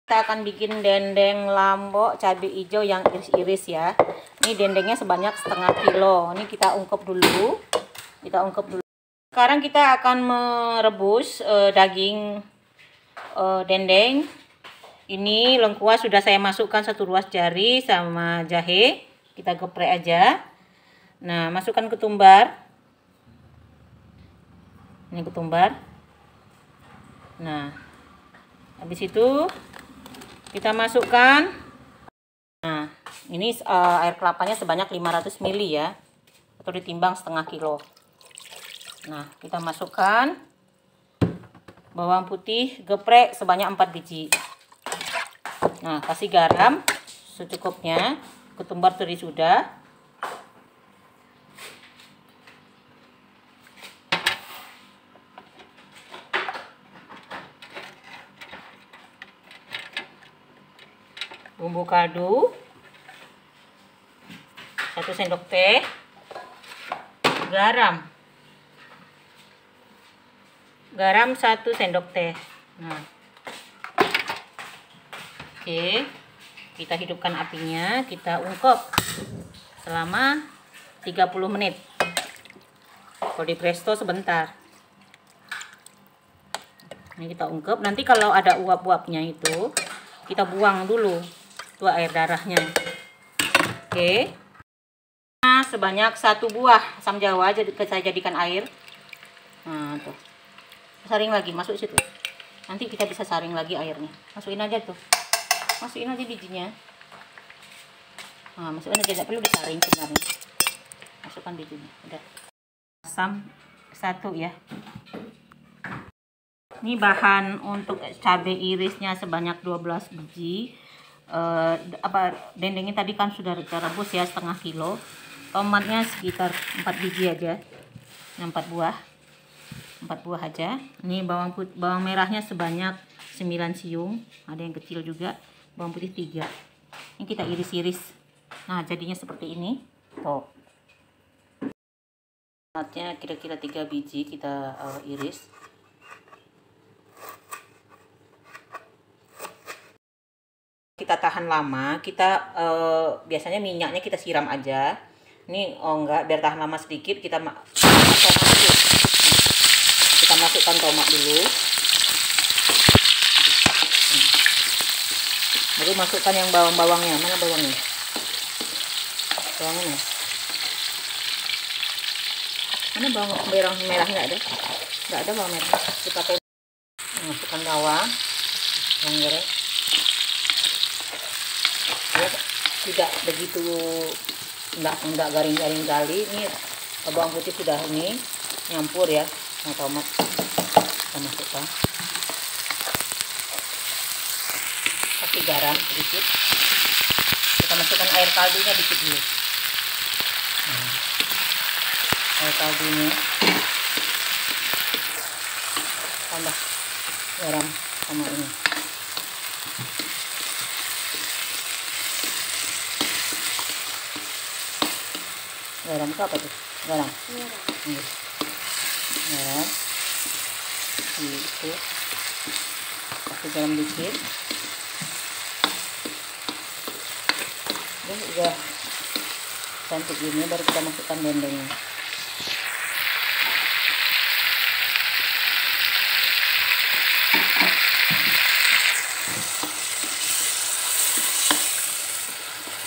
Kita akan bikin dendeng lombok cabai hijau yang iris-iris ya. Ini dendengnya sebanyak setengah kilo. Ini kita ungkep dulu. Sekarang kita akan merebus daging dendeng. Ini lengkuas sudah saya masukkan 1 ruas jari sama jahe. Kita geprek aja. Nah, masukkan ketumbar. Ini ketumbar. Nah, habis itu kita masukkan, nah ini air kelapanya sebanyak 500 ml ya, atau ditimbang setengah kilo. Nah, kita masukkan bawang putih geprek sebanyak 4 biji. Nah, kasih garam secukupnya. Ketumbar tadi sudah. Bumbu kaldu 1 sendok teh, garam 1 sendok teh. Nah, oke, kita hidupkan apinya, kita ungkep selama 30 menit. Kalau di presto sebentar. Ini kita ungkep, nanti kalau ada uap-uapnya itu kita buang dulu tuh air darahnya. Oke. Nah, sebanyak 1 buah asam jawa saya jadikan air. Nah, tuh. Saring lagi, masuk situ. Nanti kita bisa saring lagi airnya. Masukin aja tuh. Masukin aja bijinya. Nah, masukin aja, tidak perlu disaring sebenarnya. Masukkan bijinya. Udah. Asam 1 ya. Ini bahan untuk cabai irisnya sebanyak 12 biji. Dendengnya tadi kan sudah kita rebus ya setengah kilo. Tomatnya sekitar 4 biji aja. 4 buah aja. Ini bawang merahnya sebanyak 9 siung, ada yang kecil juga. Bawang putih 3. Ini kita iris-iris. Nah, jadinya seperti ini. Tuh. Tomatnya kira-kira 3 biji kita iris. Kita tahan lama, kita biasanya minyaknya kita siram aja. Ini enggak, biar tahan lama sedikit, kita masukkan tomat dulu. Baru masukkan yang bawang-bawangnya. Mana bawangnya? Bawangnya mana? Bawang merah nggak ada? Nggak ada bawang merah. Kita pakai, masukkan bawang merah. Ya, tidak begitu, enggak garing-garing kali. Ini bawang putih sudah ini nyampur ya sama tomat. Kita masukkan, kasih garam sedikit. Kita masukkan air kaldunya dikit dulu. Nah, air kaldunya tambah garam sama ini. Garam itu apa tuh? Garam. Garam. Gitu. Kasih garam dikit. Ini udah cantik gini, baru kita masukkan dendengnya.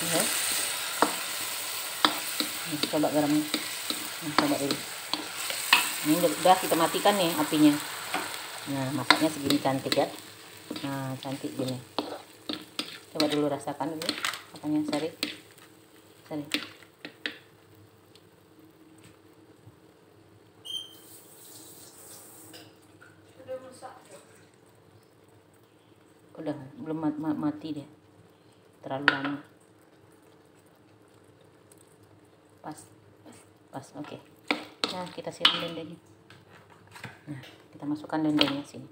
Ya. Coba garamnya. Coba dulu. Ini udah kita matikan nih apinya. Nah, masaknya segini cantik ya. Nah, cantik gini. Coba dulu rasakan dulu. Apanya, Sari. Udah belum mati dia. Terlalu lama. Pas, oke. Nah, kita siram dendengnya. Nah, kita masukkan dendengnya sini.